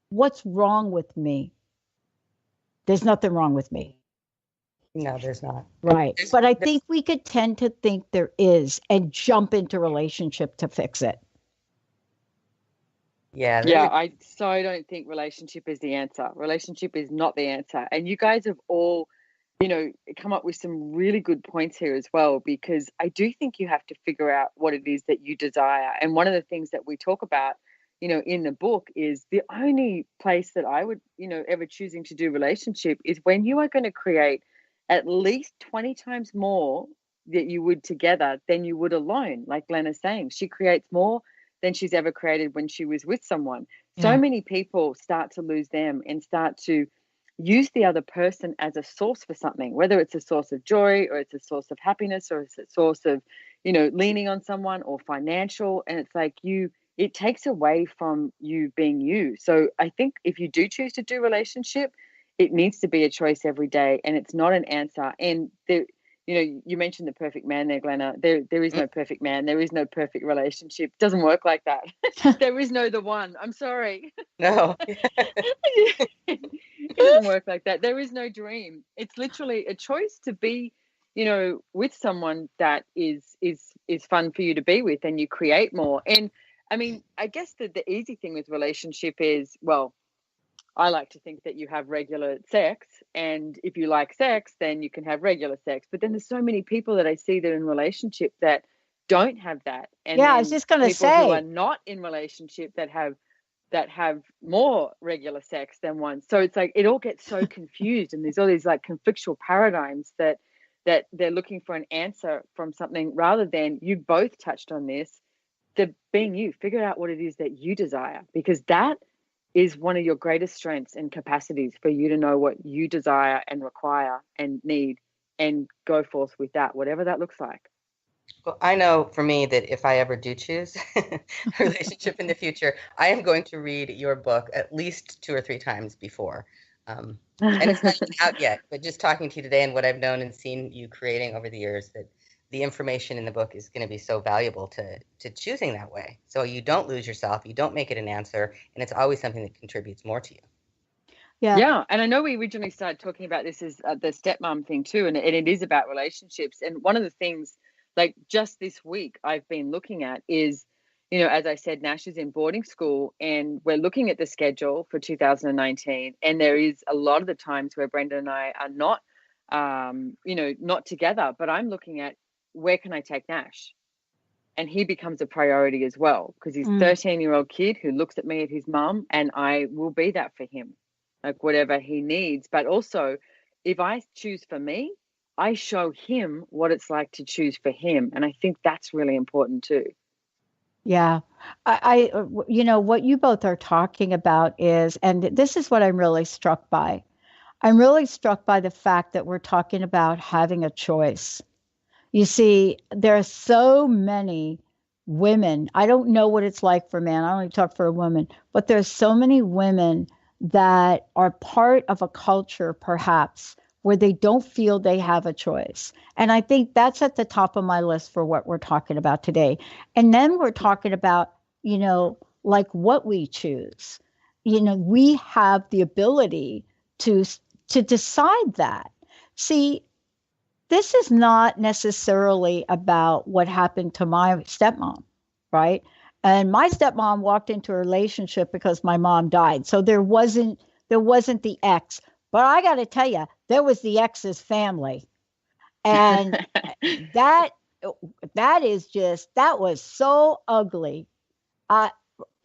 what's wrong with me? There's nothing wrong with me. No, there's not. Right. But I think we could tend to think there is and jump into relationship to fix it. Yeah, I so don't think relationship is the answer. Relationship is not the answer. And you guys have all, come up with some really good points here as well, because I do think you have to figure out what it is that you desire. And one of the things that we talk about, in the book is the only place that I would, ever choosing to do relationship is when you are going to create at least 20 times more that you would together than you would alone. Like Glenna's saying, she creates more than she's ever created when she was with someone. Yeah. So many people start to lose them and start to use the other person as a source for something, whether it's a source of joy or it's a source of happiness or it's a source of, leaning on someone or financial. And it's like it takes away from you being you. So I think if you do choose to do relationship, it needs to be a choice every day, and it's not an answer. And there, you mentioned the perfect man there, Glenna. There is no perfect man. There is no perfect relationship. It doesn't work like that. There is no the one. I'm sorry. No. It doesn't work like that. There is no dream. It's literally a choice to be with someone that is fun for you to be with, and you create more. And I mean, I guess the easy thing with relationship is, well, I like to think that you have regular sex, and if you like sex, then you can have regular sex. But then there's so many people that I see that are in relationship that don't have that. And yeah, I was just going to people who are say, not in relationship that have more regular sex than one. So it's like it all gets so confused, and there's all these like conflictual paradigms that they're looking for an answer from something, rather than, you both touched on this, the being you, figure out what it is that you desire, because that is one of your greatest strengths and capacities, for you to know what you desire and require and need, and go forth with that, whatever that looks like. Well, I know for me that if I ever do choose a relationship in the future, I am going to read your book at least 2 or 3 times before. And it's not even out yet, but just talking to you today and what I've known and seen you creating over the years, that the information in the book is going to be so valuable to choosing that way. So you don't lose yourself, you don't make it an answer, and it's always something that contributes more to you. Yeah. And I know we originally started talking about this as the stepmom thing too, and it is about relationships. And one of the things, like just this week, I've been looking at is, as I said, Nash is in boarding school, and we're looking at the schedule for 2019. And there is a lot of the times where Brenda and I are not, not together, but I'm looking at, where can I take Nash? And he becomes a priority as well, because he's a 13-year-old kid who looks at me at his mum, and I will be that for him, like whatever he needs. But also, if I choose for me, I show him what it's like to choose for him. And I think that's really important too. Yeah. I what you both are talking about is, and this is what I'm really struck by. I'm really struck by the fact that we're talking about having a choice. You see, there are so many women. I don't know what it's like for men. I only talk for a woman, but there's so many women that are part of a culture, perhaps, where they don't feel they have a choice. And I think that's at the top of my list for what we're talking about today. And then we're talking about, like what we choose. We have the ability to decide that. See, this is not necessarily about what happened to my stepmom, right? And my stepmom walked into a relationship because my mom died. So there wasn't the ex. But I got to tell you, there was the ex's family. And that was so ugly.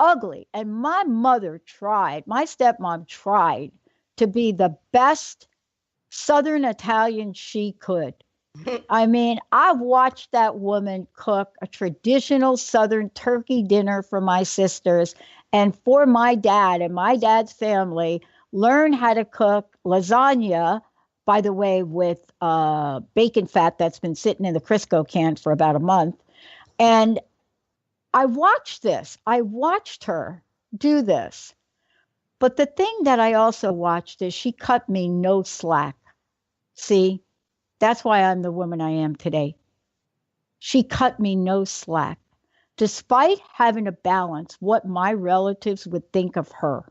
Ugly. And my stepmom tried to be the best Southern Italian she could. I mean, I've watched that woman cook a traditional Southern turkey dinner for my sisters and for my dad and my dad's family, learn how to cook lasagna, by the way, with bacon fat that's been sitting in the Crisco can for about a month. And I watched this. I watched her do this. But the thing that I also watched is she cut me no slack. See, that's why I'm the woman I am today. She cut me no slack, despite having to balance what my relatives would think of her.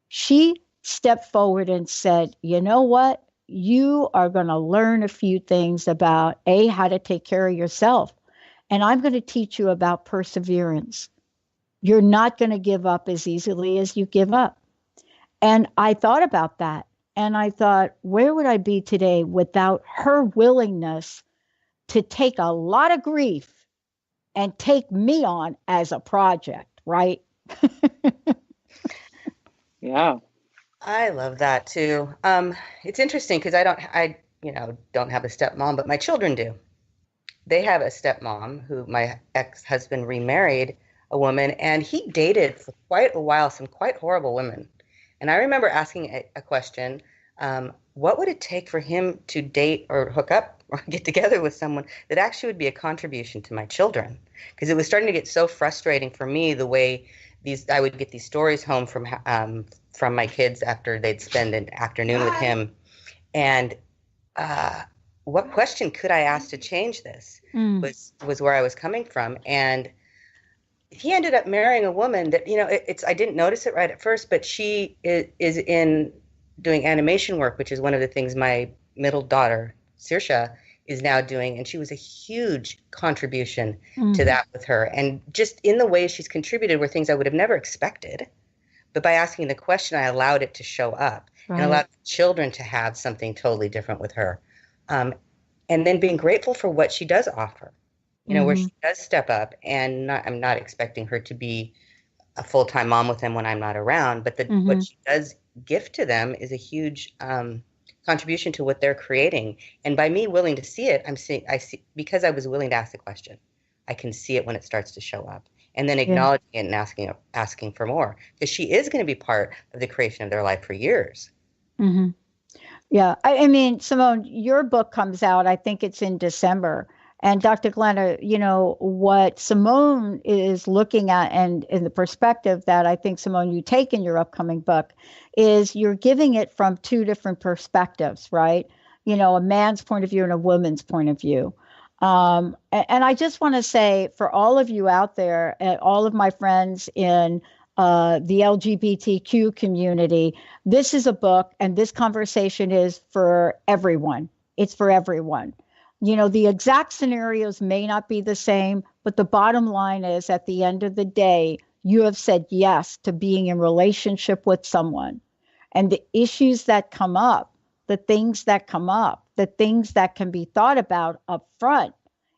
She stepped forward and said, you know what? You are going to learn a few things about how to take care of yourself. And I'm going to teach you about perseverance. You're not going to give up as easily as you give up. And I thought about that. And I thought, where would I be today without her willingness to take a lot of grief and take me on as a project, right? Yeah. I love that too. It's interesting because I don't have a stepmom, but my children do. They have a stepmom who my ex-husband remarried a woman, and he dated for quite a while some quite horrible women. And I remember asking a question, what would it take for him to date or hook up or get together with someone that actually would be a contribution to my children? Because it was starting to get so frustrating for me the way I would get these stories home from my kids after they'd spend an afternoon with him. And what question could I ask to change this was where I was coming from. And he ended up marrying a woman that, I didn't notice it right at first, but she is in doing animation work, which is one of the things my middle daughter Saoirse is now doing, and she was a huge contribution to that with her. And just in the way she's contributed were things I would have never expected. But by asking the question, I allowed it to show up and allowed children to have something totally different with her. And then being grateful for what she does offer, where she does step up, and I'm not expecting her to be a full-time mom with them when I'm not around, but what she does gift to them is a huge contribution to what they're creating. And by me willing to see it, I see because I was willing to ask the question, I can see it when it starts to show up, and then acknowledging it and asking for more, because she is going to be part of the creation of their life for years. Yeah. I mean, Simone, your book comes out, I think it's in December. And Dr. Glenna, what Simone is looking at, and in the perspective that I think, Simone, you take in your upcoming book, is you're giving it from two different perspectives, right? A man's point of view and a woman's point of view. And I just want to say, for all of you out there, all of my friends in the LGBTQ community, this is a book, and this conversation is for everyone. It's for everyone. The exact scenarios may not be the same, but the bottom line is, at the end of the day, you have said yes to being in relationship with someone. And the issues that come up, the things that come up, the things that can be thought about up front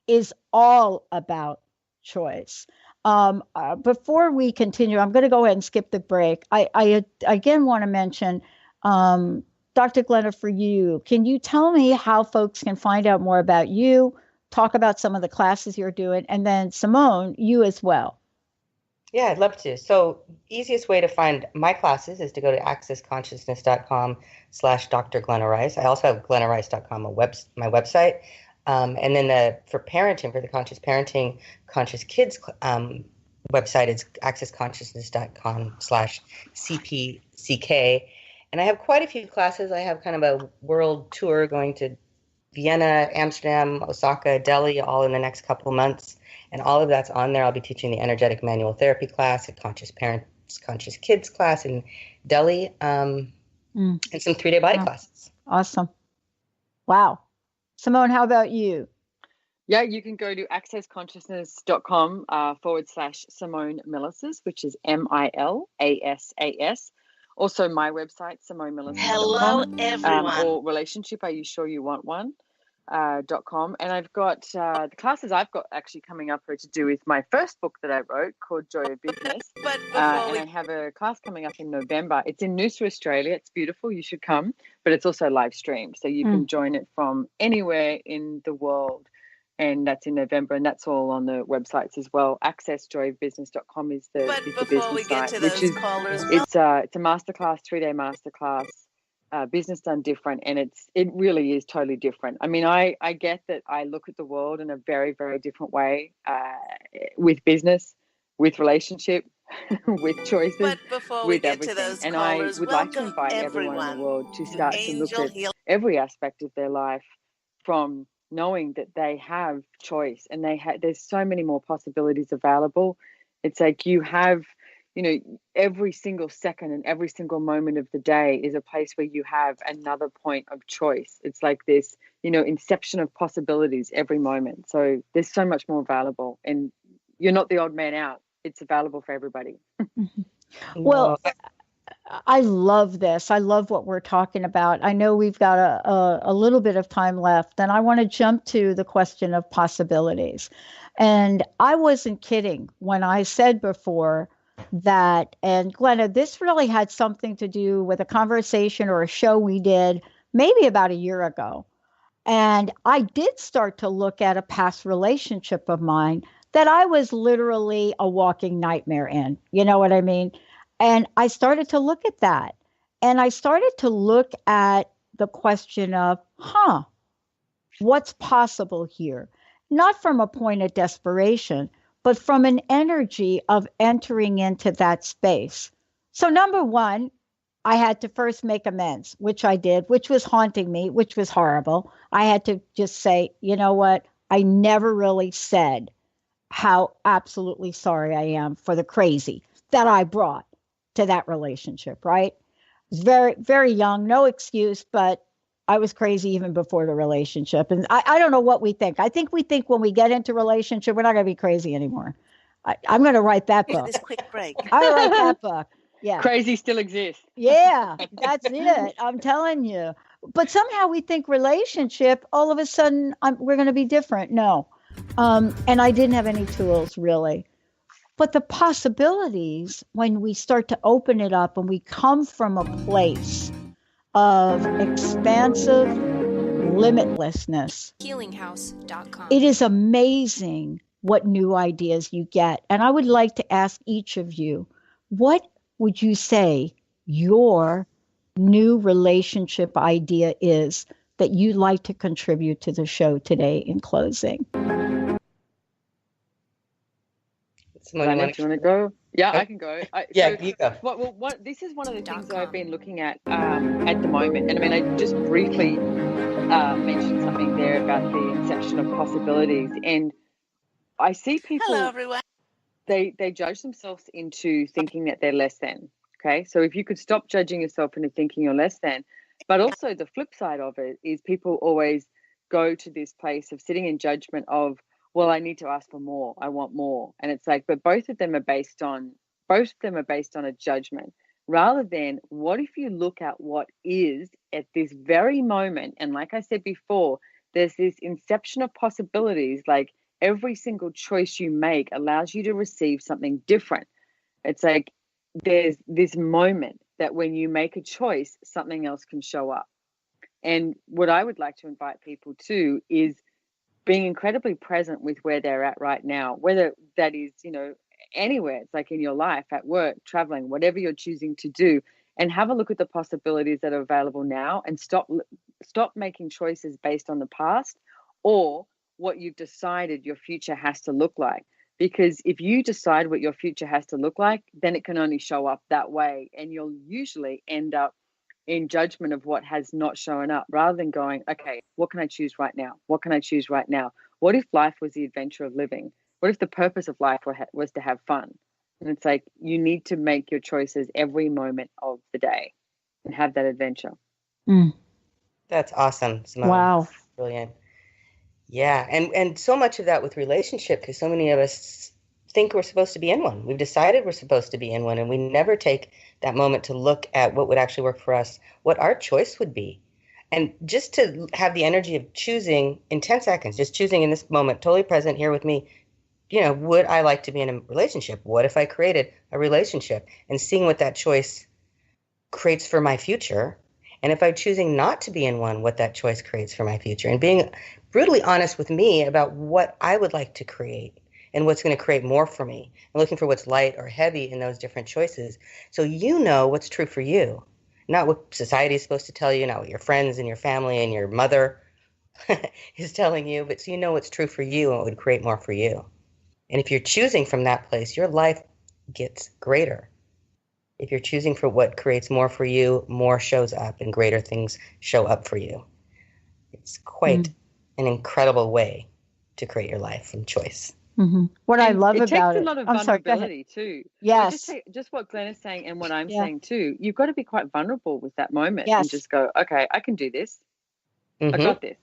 is all about choice. Before we continue, I'm going to go ahead and skip the break. I again want to mention, Dr. Glenna, for you, can you tell me how folks can find out more about you, talk about some of the classes you're doing, and then Simone, you as well? Yeah, I'd love to. So easiest way to find my classes is to go to accessconsciousness.com/Dr. Glenna Rice. I also have glennarice.com, my website. And then for parenting, for the Conscious Parenting, Conscious Kids website is accessconsciousness.com/CPCK. And I have quite a few classes. I have kind of a world tour going to Vienna, Amsterdam, Osaka, Delhi, all in the next couple of months. And all of that's on there. I'll be teaching the energetic manual therapy class, a Conscious Parents, Conscious Kids class in Delhi, and some 3-day body classes. Awesome. Wow. Simone, how about you? Yeah, you can go to accessconsciousness.com /Simone Milasas, which is MILASAS. Also, my website, SimoneMilasas.com. Hello, everyone. Or relationship, are you sure you want one? .com. And I've got the classes I've got actually coming up are to do with my first book that I wrote called Joy of Business. And I have a class coming up in November. It's in Noosa, Australia. It's beautiful. You should come. But it's also live streamed. So you can join it from anywhere in the world. And that's in November. And that's all on the websites as well. AccessJoyofBusiness.com is the business site. It's a masterclass, 3-day masterclass. Business done different, and it really is totally different. I mean, I get that I look at the world in a very, very different way, with business, with relationship, with choices, but before we get to those and callers, I would like to invite everyone in the world to start to look at every aspect of their life from knowing that they have choice, and there's so many more possibilities available. It's like you have, every single second and every single moment of the day is a place where you have another point of choice. It's like this, inception of possibilities every moment. So there's so much more available, and you're not the odd man out. It's available for everybody. Well, I love this. I love what we're talking about. I know we've got a little bit of time left, and I want to jump to the question of possibilities. And I wasn't kidding when I said before that, and Glenna, this really had something to do with a conversation or a show we did maybe about a year ago. And I did start to look at a past relationship of mine that I was literally a walking nightmare in. You know what I mean? And I started to look at that. And I started to look at the question of, what's possible here? Not from a point of desperation, but from an energy of entering into that space. So number one, I had to first make amends, which I did, which was haunting me, which was horrible. I had to just say, you know what? I never really said how absolutely sorry I am for the crazy that I brought to that relationship, right? It's very, very young, no excuse, but I was crazy even before the relationship. And I don't know what we think. I think we think when we get into relationship, we're not going to be crazy anymore. I'm going to write that book. This quick break. I write that book. Yeah. Crazy still exists. Yeah, that's it. I'm telling you. But somehow we think relationship, all of a sudden we're going to be different. No. And I didn't have any tools really. But the possibilities when we start to open it up and we come from a place of expansive limitlessness. Healinghouse.com. It is amazing what new ideas you get. And I would like to ask each of you, what would you say your new relationship idea is that you'd like to contribute to the show today in closing? Simone, do you want to go? Yeah, I can go. You go. This is one of the things that I've been looking at the moment. And I mean, I just briefly mentioned something there about the inception of possibilities. And I see people... Hello, everyone. They judge themselves into thinking that they're less than. Okay, so if you could stop judging yourself into thinking you're less than, but also the flip side of it is people always go to this place of sitting in judgment of, well, I need to ask for more. I want more. And it's like, but both of them are based on a judgment rather than what if you look at what is at this very moment. And like I said before, there's this inception of possibilities, like every single choice you make allows you to receive something different. It's like there's this moment that when you make a choice, something else can show up. And what I would like to invite people to is being incredibly present with where they're at right now, whether that is, anywhere. It's like in your life, at work, traveling, whatever you're choosing to do, and have a look at the possibilities that are available now and stop making choices based on the past or what you've decided your future has to look like. Because if you decide what your future has to look like, then it can only show up that way. And you'll usually end up in judgment of what has not shown up rather than going, okay, what can I choose right now? What can I choose right now? What if life was the adventure of living? What if the purpose of life was to have fun? And it's like, you need to make your choices every moment of the day and have that adventure. That's awesome, Simone. Wow. Brilliant. Yeah. And so much of that with relationship, because so many of us think we're supposed to be in one. We've decided we're supposed to be in one, and we never take that moment to look at what would actually work for us, what our choice would be. And just to have the energy of choosing in 10 seconds, just choosing in this moment, totally present here with me, would I like to be in a relationship? What if I created a relationship? And seeing what that choice creates for my future. And if I'm choosing not to be in one, what that choice creates for my future. And being brutally honest with me about what I would like to create and what's going to create more for me, and looking for what's light or heavy in those different choices. So you know what's true for you, not what society is supposed to tell you, not what your friends and your family and your mother is telling you, but so you know what's true for you and what would create more for you. And if you're choosing from that place, your life gets greater. If you're choosing for what creates more for you, more shows up and greater things show up for you. It's quite an incredible way to create your life from choice. Mm-hmm. What I love about it. It takes a lot of vulnerability too. Yes. Just what Glenna's saying and what I'm saying too. You've got to be quite vulnerable with that moment Yes. and just go, okay, I can do this. I got this.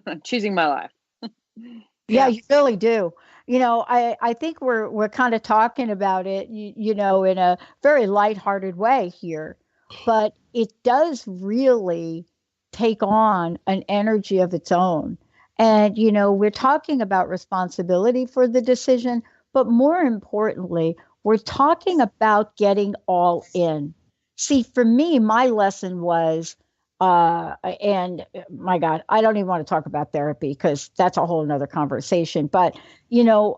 I'm choosing my life. Yeah, you really do. I think we're kind of talking about it, in a very lighthearted way here, but it does really take on an energy of its own. And, we're talking about responsibility for the decision, but more importantly, we're talking about getting all in. See, for me, my lesson was, and my God, I don't even want to talk about therapy because that's a whole nother conversation. But, you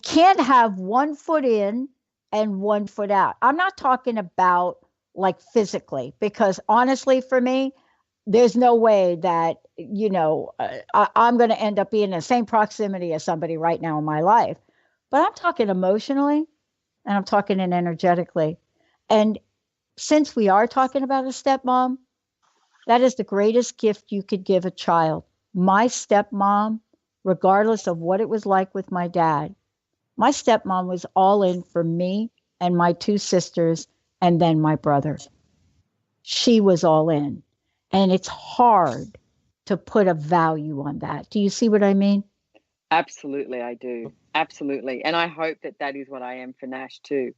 can't have one foot in and one foot out. I'm not talking about like physically, because honestly, for me, there's no way that, I'm going to end up being in the same proximity as somebody right now in my life. But I'm talking emotionally and I'm talking energetically. And since we are talking about a stepmom, that is the greatest gift you could give a child. My stepmom, regardless of what it was like with my dad, my stepmom was all in for me and my two sisters and then my brother. She was all in. And it's hard to put a value on that. Do you see what I mean? Absolutely, I do. Absolutely. And I hope that that is what I am for Nash too.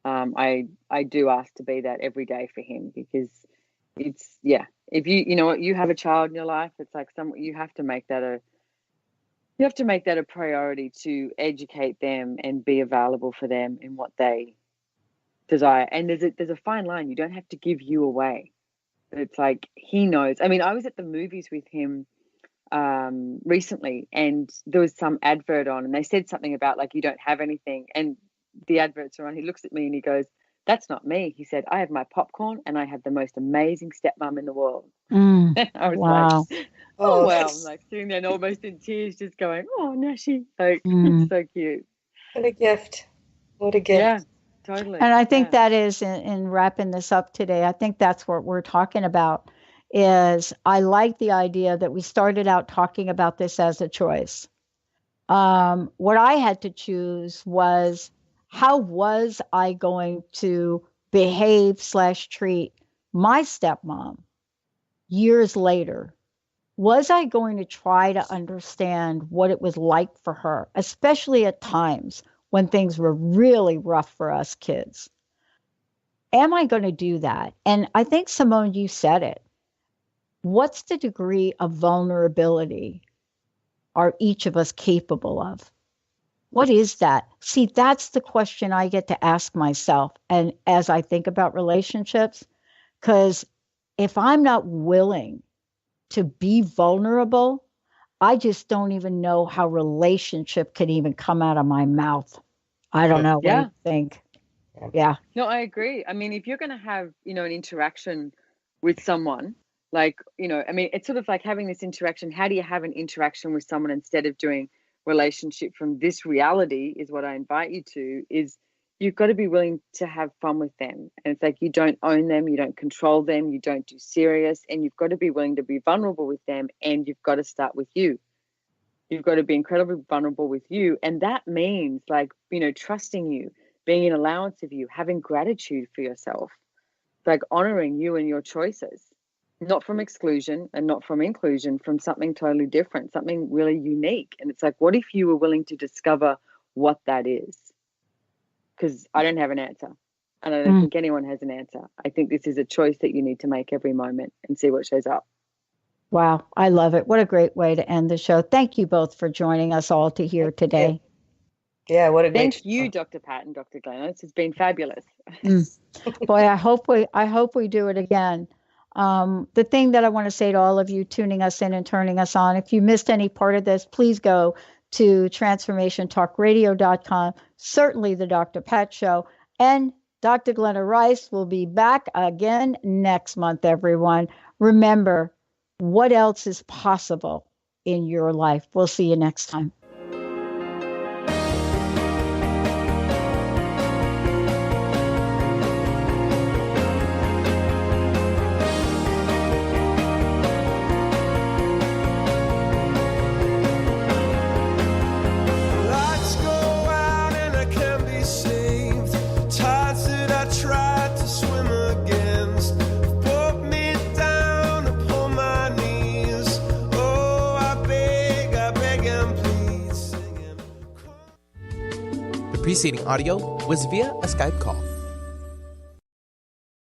I do ask to be that every day for him, because it's, yeah, if you know what, you have a child in your life, it's like you have to make that a priority to educate them and be available for them in what they desire. And there's a fine line. You don't have to give you away. It's like he knows. I mean, I was at the movies with him recently, and there was some advert on, and they said something about like, you don't have anything, and the adverts are on. He looks at me and he goes, "That's not me." He said, "I have my popcorn and I have the most amazing stepmom in the world." I was wow. like, oh wow. I'm like sitting there and almost in tears, just going, "Oh, Nashi." Like, it's so cute. What a gift. What a gift. Yeah, totally. And I think that is, in wrapping this up today, I think that's what we're talking about. Is I like the idea that we started out talking about this as a choice. What I had to choose was, how was I going to behave/treat my stepmom years later? Was I going to try to understand what it was like for her, especially at times when things were really rough for us kids? Am I going to do that? And I think, Simone, you said it. What's the degree of vulnerability are each of us capable of? What is that? See, that's the question I get to ask myself. And as I think about relationships, because if I'm not willing to be vulnerable, I just don't even know how relationship can even come out of my mouth. I don't know. What do you think? Yeah. No, I agree. I mean, if you're going to have, an interaction with someone, like, I mean, it's sort of like having this interaction. How do you have an interaction with someone instead of doing relationship from this reality, is what I invite you to, is you've got to be willing to have fun with them. And it's like, you don't own them, you don't control them, you don't do serious, and you've got to be willing to be vulnerable with them, and you've got to start with you. You've got to be incredibly vulnerable with you. And that means like, trusting you, being in allowance of you, having gratitude for yourself, like honoring you and your choices, not from exclusion and not from inclusion, from something totally different, something really unique. And it's like, what if you were willing to discover what that is? Because I don't have an answer. And I don't think anyone has an answer. I think this is a choice that you need to make every moment and see what shows up. Wow. I love it. What a great way to end the show. Thank you both for joining us all to hear today. Yeah, what a great Thank you, Dr. Pat and Dr. Glenna. This has been fabulous. Boy, I hope we do it again. The thing that I want to say to all of you tuning us in and turning us on, if you missed any part of this, please go to transformationtalkradio.com, certainly the Dr. Pat Show, and Dr. Glenna Rice will be back again next month, everyone. Remember, what else is possible in your life? We'll see you next time. Preceding audio was via a Skype call.